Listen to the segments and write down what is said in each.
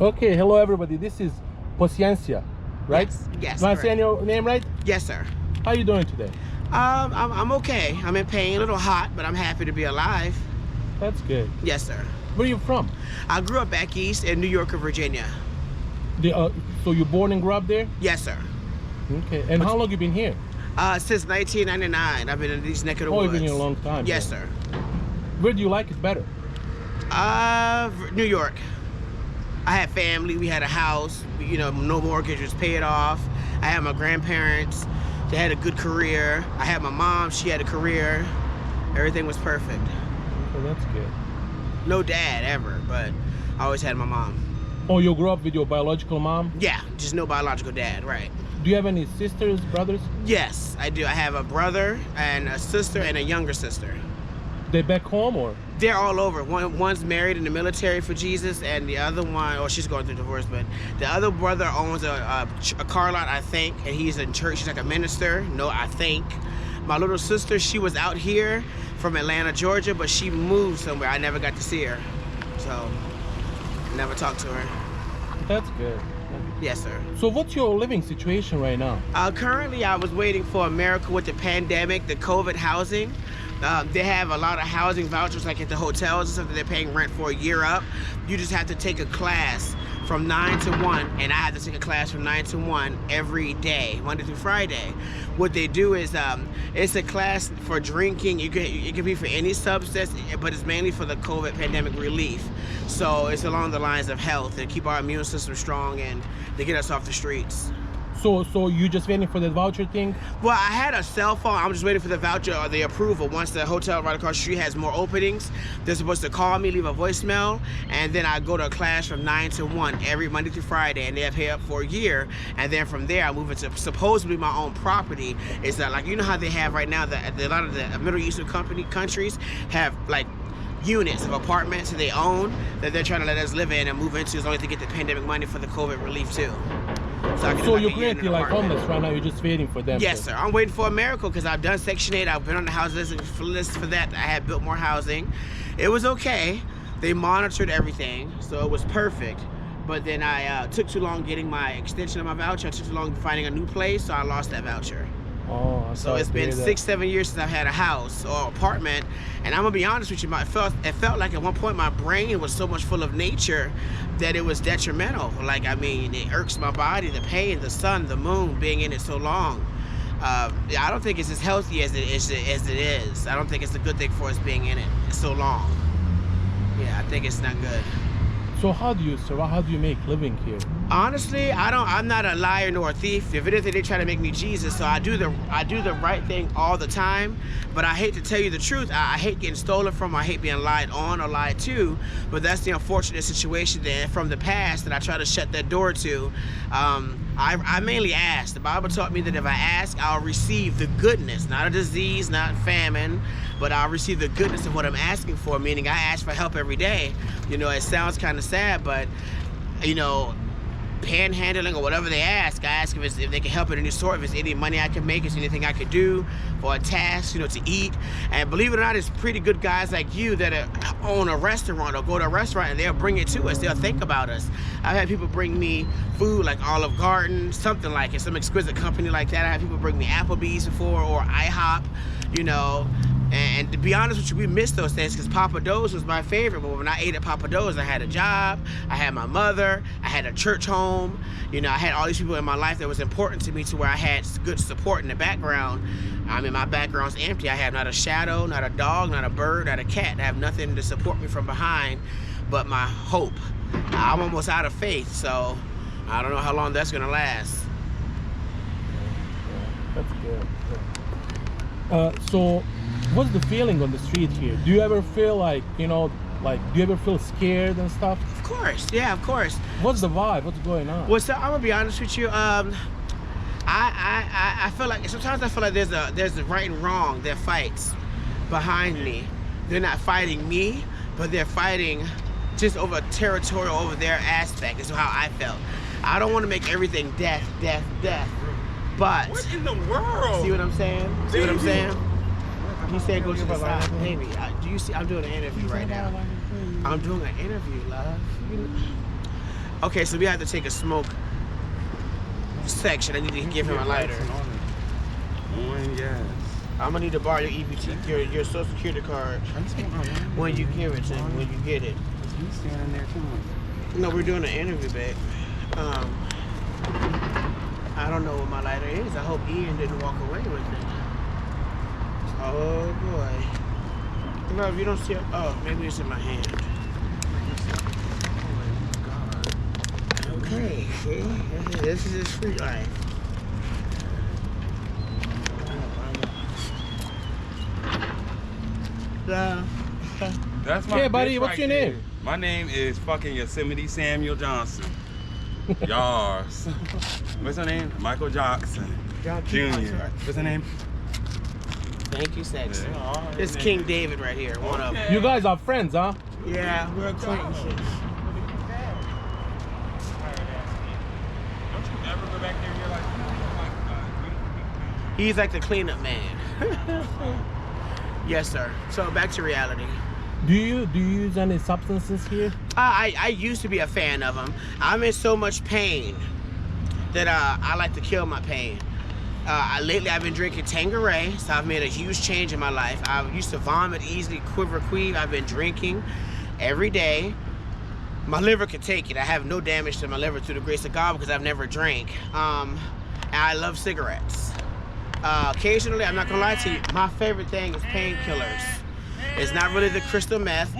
Okay, hello everybody. This is Possiencia, right? Yes. Am I saying your name right? Yes, sir. How you doing today? I'm okay. I'm in pain, a little hot, but I'm happy to be alive. That's good. Yes, sir. Where are you from? I grew up back east in New York, Virginia. So you born and grew up there? Yes, sir. Okay. And how long you been here? Since 1999, I've been in these neck of the Oh, woods. you've been here a long time. Yes, then. sir. Where do you like it better? New York. I had family. We had a house. No mortgage, was paid off. I had my grandparents. They had a good career. I had my mom. She had a career. Everything was perfect. Oh, that's good. No dad ever, but I always had my mom. Oh, you grew up with your biological mom? Yeah, just no biological dad, right. Do you have any sisters, brothers? Yes, I do. I have a brother and a sister and a younger sister. They back home or? They're all over. One's married in the military for Jesus, and the other one, she's going through divorce, but the other brother owns a car lot, I think, and he's in church. He's like a minister. No, I think. My little sister, she was out here from Atlanta, Georgia, but she moved somewhere. I never got to see her, so never talked to her. That's good. Yes, sir. So what's your living situation right now? Currently, I was waiting for a miracle with the pandemic, the COVID housing. They have a lot of housing vouchers, like at the hotels and stuff, that they're paying rent for a year up. You just have to take a class from 9 to 1, and I had to take a class from 9 to 1 every day, Monday through Friday. What they do is, it's a class for drinking. It can be for any substance, but it's mainly for the COVID pandemic relief. So it's along the lines of health and keep our immune system strong and to get us off the streets. So you just waiting for the voucher thing? Well, I had a cell phone. I'm just waiting for the voucher or the approval. Once the hotel right across the street has more openings, they're supposed to call me, leave a voicemail, and then I go to a class from 9 to 1 every Monday through Friday, and they pay up for a year. And then from there, I move into supposedly my own property. Is that like, you know how they have right now, a lot of the Middle Eastern countries have like units of apartments that they own that they're trying to let us live in and move into as long as they get the pandemic money for the COVID relief too. So you're currently like homeless right now, you're just waiting for them? Yes, sir. I'm waiting for a miracle because I've done Section 8. I've been on the house list for that. I had built more housing. It was okay. They monitored everything, so it was perfect. But then I took too long getting my extension of my voucher. I took too long finding a new place, so I lost that voucher. Oh, so it's been 6-7 years since I've had a house or apartment, and I'm gonna be honest with you, it felt like at one point my brain was so much full of nature that it was detrimental. Like, I mean, it irks my body, the pain, the sun, the moon, being in it so long. I don't think it's as healthy as it is. I don't think it's a good thing for us being in it so long. Yeah, I think it's not good. So how do you survive? How do you make living here? Honestly, I'm not a liar nor a thief. If anything, they try to make me Jesus. So I do the right thing all the time. But I hate to tell you the truth. I hate getting stolen from. I hate being lied on or lied to. But that's the unfortunate situation then from the past that I try to shut that door to. I mainly ask. The Bible taught me that if I ask, I'll receive the goodness, not a disease, not famine, but I'll receive the goodness of what I'm asking for, meaning I ask for help every day. You know, it sounds kind of sad, but, you know, panhandling or whatever they ask, I ask if they can help in any sort, if it's any money I can make, if it's anything I could do for a task, you know, to eat. And believe it or not, it's pretty good guys like you that own a restaurant or go to a restaurant and they'll bring it to us. They'll think about us. I've had people bring me food like Olive Garden, something like it, some exquisite company like that. I had people bring me Applebee's before or IHOP, you know. And to be honest with you, we missed those things because Papa Do's was my favorite. But when I ate at Papa Do's, I had a job, I had my mother, I had a church home. You know, I had all these people in my life that was important to me to where I had good support in the background. I mean, my background's empty. I have not a shadow, not a dog, not a bird, not a cat. I have nothing to support me from behind but my hope. I'm almost out of faith, so I don't know how long that's gonna last. That's good. So what's the feeling on the street here? Do you ever feel like, you know, do you ever feel scared and stuff? Of course, yeah, of course. What's the vibe? What's going on? Well, so I'm gonna be honest with you. I feel like sometimes I feel like there's a right and wrong. There fights behind me. They're not fighting me, but they're fighting just over territorial, over their aspect. That's how I felt. I don't want to make everything death, death, death. But what in the world? See what I'm saying? See what I'm saying? He said go to the side. Baby, do you see? I'm doing an interview right now. I'm doing an interview, love. Okay, so we have to take a smoke section. I need to give him a lighter. Yes. I'm gonna need to borrow your EBT, your Social Security card when you give it to me, when you get it. You standing there too. No, we're doing an interview, babe. I don't know what my lighter is. I hope Ian didn't walk away with it. Oh boy. No, if you don't see it, oh, maybe it's in my hand. Okay, see? This is his street life. That's my Yeah, buddy, bitch what's right your there. name? My name is fucking Yosemite Samuel Johnson. Yars. What's her name? Michael Jackson Jr. What's her name? Thank you, sexy. Yeah, all right, This is nigga. King David right here. One of them. You guys are friends, huh? Yeah, we're acquaintances. Don't you ever go back there and you're like, He's like the cleanup man. Yes, sir. So back to reality. Do you use any substances here? I used to be a fan of them. I'm in so much pain that I like to kill my pain. Lately I've been drinking Tanqueray, so I've made a huge change in my life. I used to vomit easily, quiver, queeve. I've been drinking every day. My liver could take it. I have no damage to my liver through the grace of God because I've never drank. And I love cigarettes. Occasionally, I'm not gonna lie to you, my favorite thing is painkillers. It's not really the crystal meth.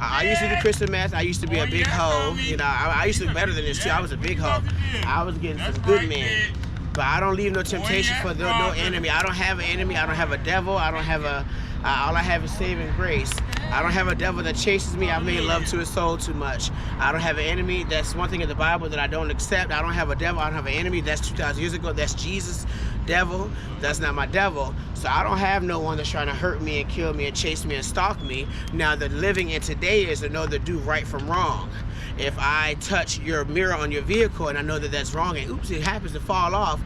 I used to do crystal meth. I used to be a big hoe. You know, I used to be better than this too. I was a big hoe. I was getting some good men. But I don't leave no temptation for no enemy. I don't have an enemy. I don't have a devil. I don't have a, all I have is saving grace. I don't have a devil that chases me. I've made love to his soul too much. I don't have an enemy. That's one thing in the Bible that I don't accept. I don't have a devil. I don't have an enemy. That's 2,000 years ago. That's Jesus' devil. That's not my devil. So I don't have no one that's trying to hurt me and kill me and chase me and stalk me. Now the living in today is to know to do right from wrong. If I touch your mirror on your vehicle and I know that that's wrong and oops, it happens to fall off,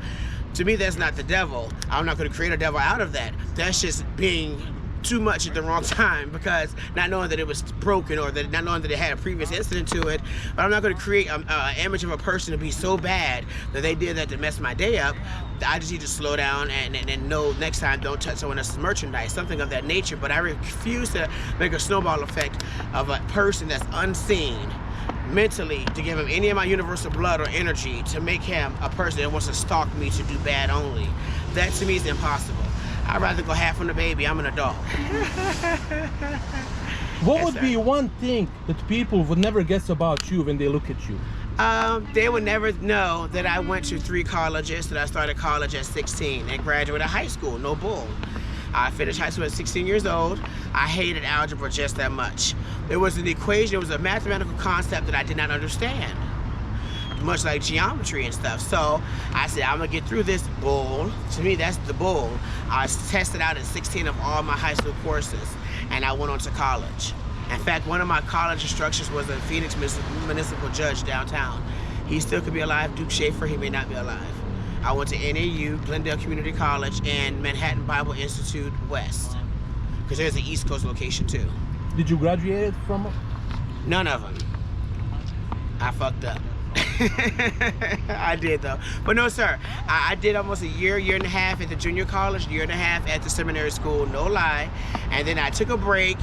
to me that's not the devil. I'm not going to create a devil out of that. That's just being too much at the wrong time, because not knowing that it was broken or that not knowing that it had a previous incident to it. But I'm not going to create an image of a person to be so bad that they did that to mess my day up. I just need to slow down and know next time don't touch someone else's merchandise, something of that nature. But I refuse to make a snowball effect of a person that's unseen mentally, to give him any of my universal blood or energy to make him a person that wants to stalk me to do bad only. That to me is impossible. I'd rather go half on the baby. I'm an adult. What Yes, would sir. be one thing that people would never guess about you when they look at you? They would never know that I went to 3 colleges, that I started college at 16 and graduated high school. No bull. I finished high school at 16 years old. I hated algebra just that much. It was an equation, it was a mathematical concept that I did not understand, much like geometry and stuff. So I said, I'm gonna get through this bull. To me, that's the bull. I tested out in 16 of all my high school courses, and I went on to college. In fact, one of my college instructors was a Phoenix municipal judge downtown. He still could be alive. Duke Schaefer, he may not be alive. I went to NAU, Glendale Community College, and Manhattan Bible Institute West, because there's an East Coast location too. Did you graduate from? None of them. I fucked up. I did though. But no, sir. I did almost a year and a half at the junior college, year and a half at the seminary school, no lie. And then I took a break,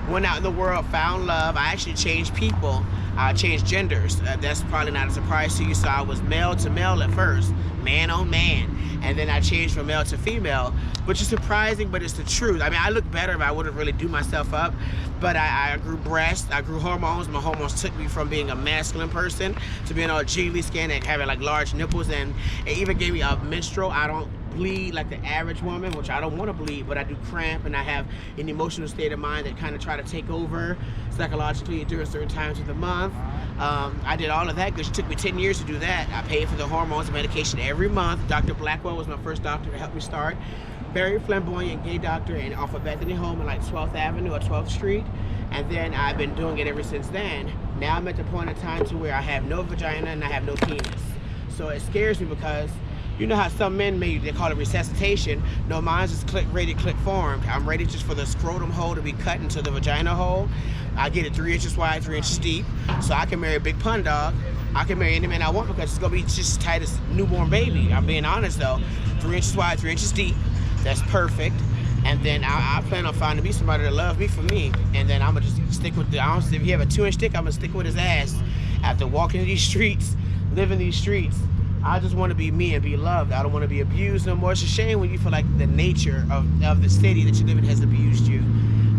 went out in the world, found love. I actually changed people. I changed genders. That's probably not a surprise to you. So I was male to male at first, man on man. And then I changed from male to female, which is surprising, but it's the truth. I mean, I look better if I wouldn't really do myself up, but I grew breasts, I grew hormones. My hormones took me from being a masculine person to being all jiggly skin and having like large nipples, and it even gave me a menstrual. I don't bleed like the average woman, which I don't want to bleed, but I do cramp, and I have an emotional state of mind that kind of try to take over psychologically during certain times of the month. I did all of that because it took me 10 years to do that. I paid for the hormones and medication every month. Dr. Blackwell was my first doctor to help me start. Very flamboyant gay doctor and off of Bethany Home in like 12th Avenue or 12th Street. And then I've been doing it ever since then. Now I'm at the point in time to where I have no vagina and I have no penis. So it scares me because you know how some men they call it resuscitation. No, mine's is ready click formed. I'm ready just for the scrotum hole to be cut into the vagina hole. I get it 3 inches wide, 3 inches deep, so I can marry a big pun dog. I can marry any man I want because it's gonna be just tight as newborn baby. I'm being honest though. 3 inches wide, 3 inches deep. That's perfect. And then I plan on finding me somebody that loves me for me. And then I'm gonna just stick with if you have a 2-inch dick, I'm gonna stick with his ass. After walking these streets, living these streets, I just want to be me and be loved. I don't want to be abused no more. It's a shame when you feel like the nature of the city that you live in has abused you.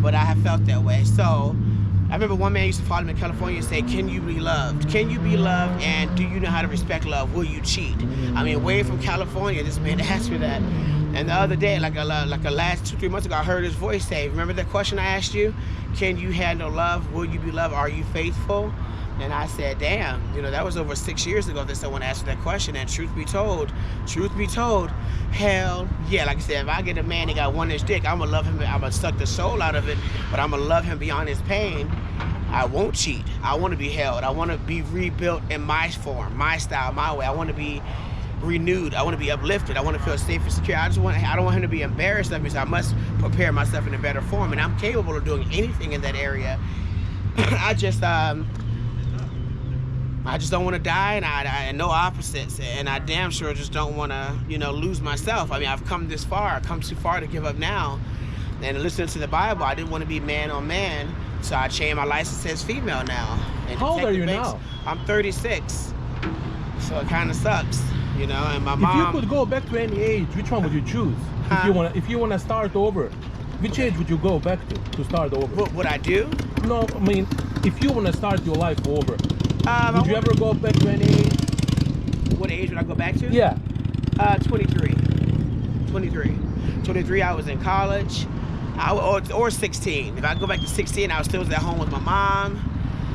But I have felt that way. So I remember one man used to follow me in California and say, can you be loved? Can you be loved, and do you know how to respect love? Will you cheat? I mean, way from California, this man asked me that. And the other day, like a last 2-3 months ago, I heard his voice say, remember that question I asked you? Can you handle love? Will you be loved? Are you faithful? And I said, damn, you know, that was over 6 years ago that someone asked me that question. And truth be told, hell yeah. Like I said, if I get a man that got 1-inch dick, I'm gonna love him. I'm gonna suck the soul out of it, but I'm gonna love him beyond his pain. I won't cheat. I want to be held. I want to be rebuilt in my form, my style, my way. I want to be renewed. I want to be uplifted. I want to feel safe and secure. I don't want him to be embarrassed of me, so I must prepare myself in a better form. And I'm capable of doing anything in that area. I just don't want to die, and I know opposites, and I damn sure just don't want to, you know, lose myself. I mean, I've come this far. I've come too far to give up now. And listening to the Bible, I didn't want to be man on man, so I changed my license as female now. And how old are you now? I'm 36, so it kind of sucks, you know. And my mom. If you could go back to any age, which one would you choose? If you wanna start over, which age would you go back to start over? What would I do? No, I mean, if you wanna start your life over. Would you ever go back to any age? What age would I go back to? Yeah. 23. 23, I was in college. Or 16. If I go back to 16, I was still at home with my mom.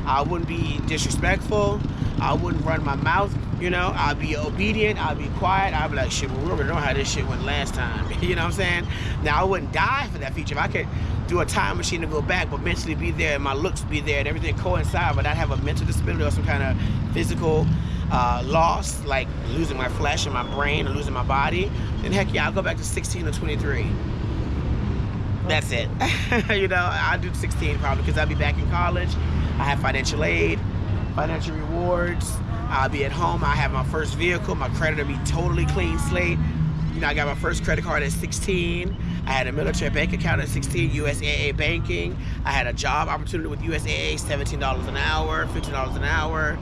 I wouldn't be disrespectful. I wouldn't run my mouth, you know. I'd be obedient. I'd be quiet. I'd be like, shit, well, we already know how this shit went last time. You know what I'm saying? Now, I wouldn't die for that feature. If I could do a time machine to go back, but mentally be there, and my looks be there, and everything coincide, but I'd have a mental disability or some kind of physical loss, like losing my flesh and my brain and losing my body, then heck yeah, I'll go back to 16 or 23. That's it. You know, I'll do 16 probably because I'll be back in college. I have financial aid, financial rewards. I'll be at home. I have my first vehicle. My credit will be totally clean slate. You know, I got my first credit card at 16. I had a military bank account at 16, USAA banking. I had a job opportunity with USAA, $17 an hour, $15 an hour.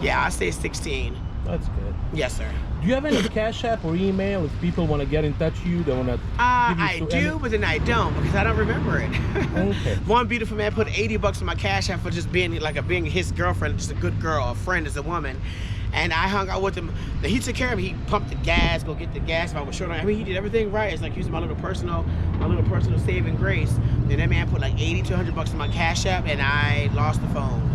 Yeah, I say 16. That's good. Yes, sir. Do you have any Cash App or email if people want to get in touch with you? They want to I do, but then I don't because I don't remember it. Okay. One beautiful man put $80 in my Cash App for just being being his girlfriend, just a good girl, a friend as a woman. And I hung out with him. He took care of me. He pumped the gas, go get the gas if I was short on. I mean, he did everything right. It's like he was my little personal saving grace. And that man put like $80 to $100 in my Cash App, and I lost the phone.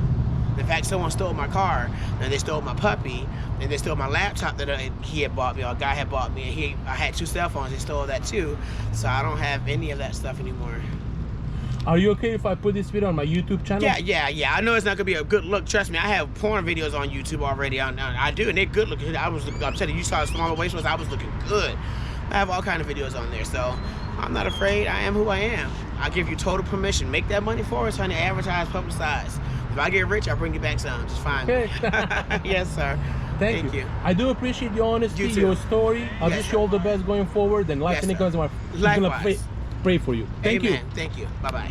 In fact, someone stole my car, and they stole my puppy, and they stole my laptop that he had bought me, or a guy had bought me, and I had 2 cell phones. They stole that too, so I don't have any of that stuff anymore. Are you okay if I put this video on my YouTube channel? Yeah. I know it's not gonna be a good look. Trust me, I have porn videos on YouTube already. I do, and they're good looking. I'm telling you, you saw the smaller waist was. I was looking good. I have all kind of videos on there, so I'm not afraid. I am who I am. I give you total permission. Make that money for us, honey. Advertise, publicize. If I get rich, I'll bring you back some. Just fine. Okay. Yes, sir. Thank you. I do appreciate your honesty, your story. I wish you all the best going forward. And life in the Likewise. pray for you. Thank you. Thank you. Bye-bye.